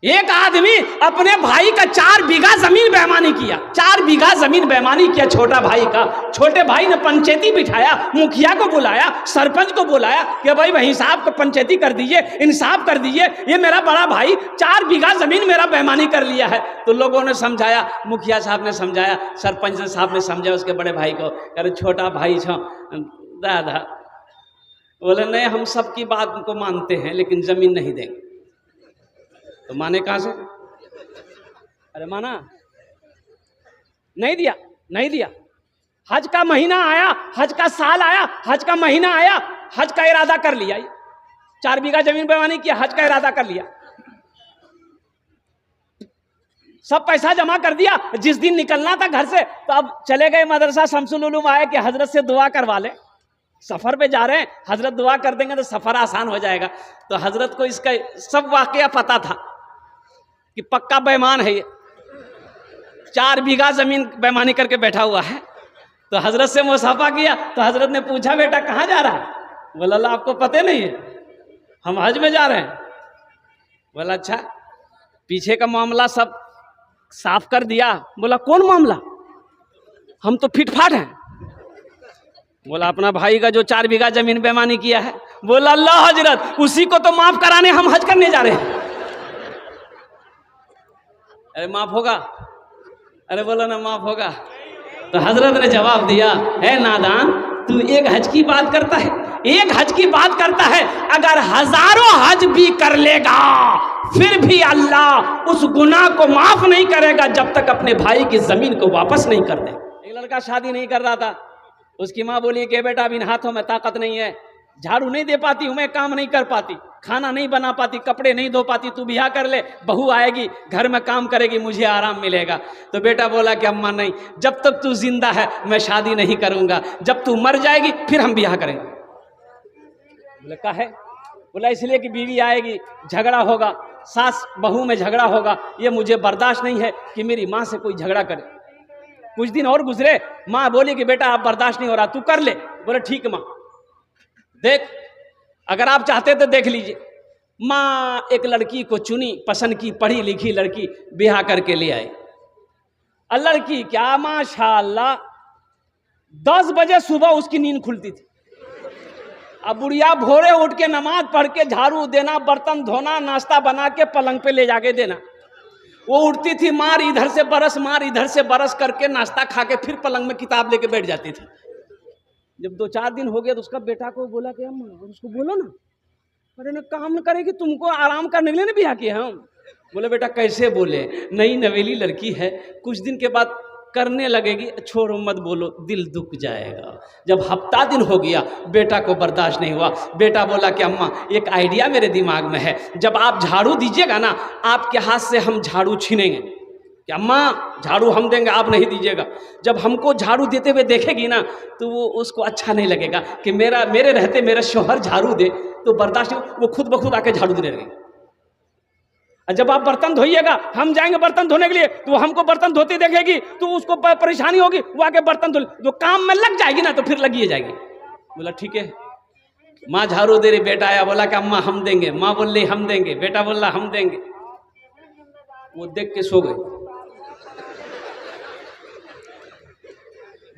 एक आदमी अपने भाई का 4 बीघा जमीन बेईमानी किया, 4 बीघा जमीन बेईमानी किया छोटा भाई का। छोटे भाई ने पंचायती बिठाया, मुखिया को बुलाया, सरपंच को बुलाया कि भाई हिसाब को पंचायती कर दीजिए, इंसाफ कर दीजिए, ये मेरा बड़ा भाई 4 बीघा जमीन मेरा बेईमानी कर लिया है। तो लोगों ने समझाया, मुखिया साहब ने समझाया, सरपंच साहब ने समझाया उसके बड़े भाई को, अरे छोटा भाई छो दादा। बोले नहीं, हम सबकी बात को मानते हैं लेकिन जमीन नहीं देंगे। तो माने कहां से? अरे माना नहीं दिया, नहीं दिया। हज का महीना आया, हज का साल आया, हज का महीना आया, हज का इरादा कर लिया, 4 बीघा जमीन बेईमानी किया, हज का इरादा कर लिया, सब पैसा जमा कर दिया। जिस दिन निकलना था घर से तो अब चले गए मदरसा शमसुल उलूम आए कि हजरत से दुआ करवा ले, सफर पे जा रहे हैं, हजरत दुआ कर देंगे तो सफर आसान हो जाएगा। तो हजरत को इसका सब वाकया पता था कि पक्का बेईमान है ये, 4 बीघा जमीन बेईमानी करके बैठा हुआ है। तो हजरत से मुसाफा किया तो हजरत ने पूछा, बेटा कहाँ जा रहा है? बोला अल्लाह आपको पता नहीं है, हम हज में जा रहे हैं। बोला अच्छा, पीछे का मामला सब साफ कर दिया? बोला कौन मामला, हम तो फिटफाट हैं। बोला अपना भाई का जो 4 बीघा जमीन बेईमानी किया है। बोला अल्लाह हजरत, उसी को तो माफ कराने हम हज करने जा रहे हैं। अरे माफ होगा? अरे बोलो ना माफ होगा। तो हजरत ने जवाब दिया, है नादान, तू एक हज की बात करता है, एक हज की बात करता है, अगर हजारों हज भी कर लेगा फिर भी अल्लाह उस गुनाह को माफ नहीं करेगा जब तक अपने भाई की जमीन को वापस नहीं कर दे। एक लड़का शादी नहीं कर रहा था, उसकी माँ बोली कि बेटा अब इन हाथों में ताकत नहीं है, झाड़ू नहीं दे पाती हूँ मैं, काम नहीं कर पाती, खाना नहीं बना पाती, कपड़े नहीं धो पाती, तू ब्याह कर ले, बहू आएगी घर में काम करेगी, मुझे आराम मिलेगा। तो बेटा बोला कि अम्मा नहीं, जब तक तू जिंदा है मैं शादी नहीं करूंगा, जब तू मर जाएगी फिर हम ब्याह करेंगे। बोले का है? बोला इसलिए कि बीवी आएगी, झगड़ा होगा, सास बहू में झगड़ा होगा, ये मुझे बर्दाश्त नहीं है कि मेरी माँ से कोई झगड़ा करे। कुछ दिन और गुजरे, माँ बोली कि बेटा अब बर्दाश्त नहीं हो रहा, तू कर ले। बोले ठीक माँ, देख अगर आप चाहते तो देख लीजिए। माँ एक लड़की को चुनी, पसंद की, पढ़ी लिखी लड़की, ब्याह करके ले आई। लड़की क्या माशाअल्लाह 10 बजे सुबह उसकी नींद खुलती थी। अब बुढ़िया भोरे उठ के नमाज पढ़ के झाड़ू देना, बर्तन धोना, नाश्ता बना के पलंग पे ले जाके देना। वो उठती थी, मार इधर से बरस, मार इधर से बरस करके नाश्ता खा के फिर पलंग में किताब लेके बैठ जाती थी। जब 2-4 दिन हो गया तो उसका बेटा को बोला कि अम्मा उसको बोलो ना, अरे ना काम न करेगी, तुमको आराम करने के लिए ना ब्याह किया हम। बोले बेटा कैसे बोले, नई नवेली लड़की है, कुछ दिन के बाद करने लगेगी, छोड़ो मत बोलो, दिल दुख जाएगा। जब हफ्ता दिन हो गया बेटा को बर्दाश्त नहीं हुआ, बेटा बोला कि अम्मा एक आइडिया मेरे दिमाग में है, जब आप झाड़ू दीजिएगा ना आपके हाथ से हम झाड़ू छीनेंगे। कि अम्मा झाड़ू हम देंगे, आप नहीं दीजिएगा। जब हमको झाड़ू देते हुए देखेगी ना तो वो उसको अच्छा नहीं लगेगा कि मेरे रहते मेरा शौहर झाड़ू दे, तो बर्दाश्त नहीं, वो खुद ब खुद आके झाड़ू देने लगेगी। जब आप बर्तन धोइएगा, हम जाएंगे बर्तन धोने के लिए, तो हमको बर्तन धोते देखेगी तो उसको परेशानी होगी, वो आके बर्तन धो, जो काम में लग जाएगी ना तो फिर लगी जाएगी। बोला ठीक है। माँ झाड़ू दे रही, बेटा आया, बोला कि अम्मा हम देंगे, माँ बोल रही हम देंगे, बेटा बोल रहा हम देंगे। वो देख के सो गए।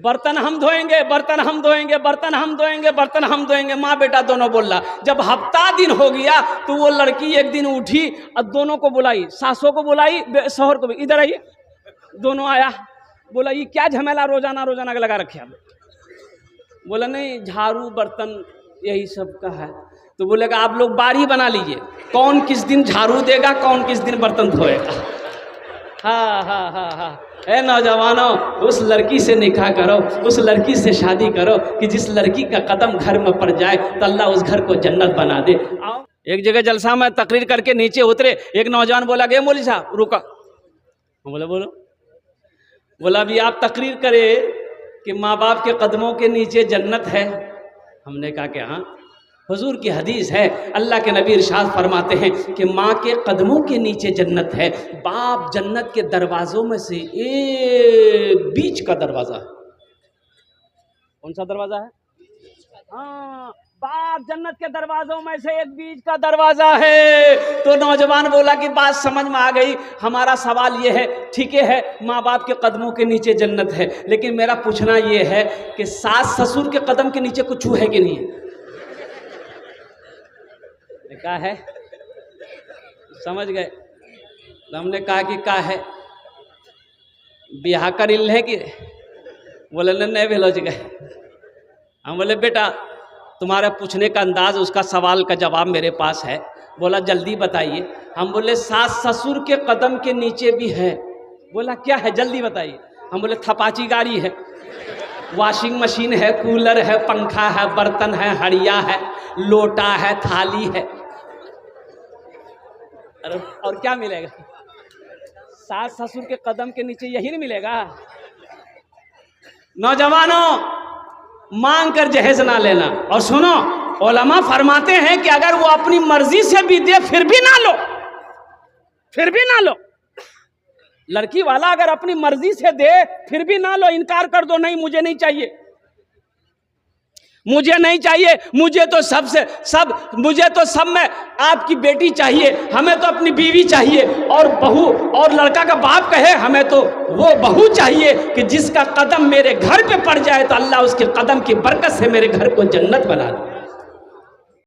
बर्तन हम धोएंगे, बर्तन हम धोएंगे, बर्तन हम धोएंगे, बर्तन हम धोएंगे, माँ बेटा दोनों बोल रहा। जब हफ्ता दिन हो गया तो वो लड़की एक दिन उठी और दोनों को बुलाई, सासों को बुलाई, शौहर को भी, इधर आइए। दोनों आया, बोला ये क्या झमेला रोजाना रोजाना लगा रखे आप? बोला नहीं झाड़ू बर्तन यही सब का है। तो बोलेगा आप लोग बारी बना लीजिए, कौन किस दिन झाड़ू देगा, कौन किस दिन बर्तन धोएगा। हाँ हाँ हाँ हाँ, ए नौजवानों, उस लड़की से निकाह करो, उस लड़की से शादी करो कि जिस लड़की का कदम घर में पड़ जाए तो अल्लाह उस घर को जन्नत बना दे। आओ एक जगह जलसा में तकरीर करके नीचे उतरे, एक नौजवान बोला गए मौलवी साहब रुका। बोला बोलो। बोला अभी आप तकरीर करे कि माँ बाप के कदमों के नीचे जन्नत है। हमने कहा कि हाँ, हुजूर की हदीस है, अल्लाह के नबी इरशाद फरमाते हैं कि माँ के कदमों के नीचे जन्नत है। बाप जन्नत के दरवाज़ों में से एक बीच का दरवाज़ा है। कौन सा दरवाज़ा है? हाँ, बाप जन्नत के दरवाजों में से एक बीच का दरवाजा है। तो नौजवान बोला कि बात समझ में आ गई, हमारा सवाल ये है, ठीक है माँ बाप के कदमों के नीचे जन्नत है, लेकिन मेरा पूछना ये है कि सास ससुर के कदम के नीचे कुछ है कि नहीं है? कहा है, समझ गए? तो हमने कहा कि क्या है, ब्याह कर है कि? बोले नहीं भेलोज गए। हम बोले बेटा तुम्हारे पूछने का अंदाज, उसका सवाल का जवाब मेरे पास है। बोला जल्दी बताइए। हम बोले सास ससुर के कदम के नीचे भी है। बोला क्या है, जल्दी बताइए। हम बोले थपाची गाड़ी है, वॉशिंग मशीन है, कूलर है, पंखा है, बर्तन है, हड़िया है, लोटा है, थाली है। अरे और क्या मिलेगा? सास ससुर के कदम के नीचे यही नहीं मिलेगा? नौजवानों, मांग कर जहेज ना लेना। और सुनो, उलमा फरमाते हैं कि अगर वो अपनी मर्जी से भी दे फिर भी ना लो, फिर भी ना लो। लड़की वाला अगर अपनी मर्जी से दे फिर भी ना लो, इनकार कर दो, नहीं मुझे नहीं चाहिए, मुझे नहीं चाहिए, मुझे तो मुझे तो सब में आपकी बेटी चाहिए, हमें तो अपनी बीवी चाहिए। और बहू और लड़का का बाप कहे हमें तो वो बहू चाहिए कि जिसका कदम मेरे घर पे पड़ जाए तो अल्लाह उसके कदम की बरकत से मेरे घर को जन्नत बना दे।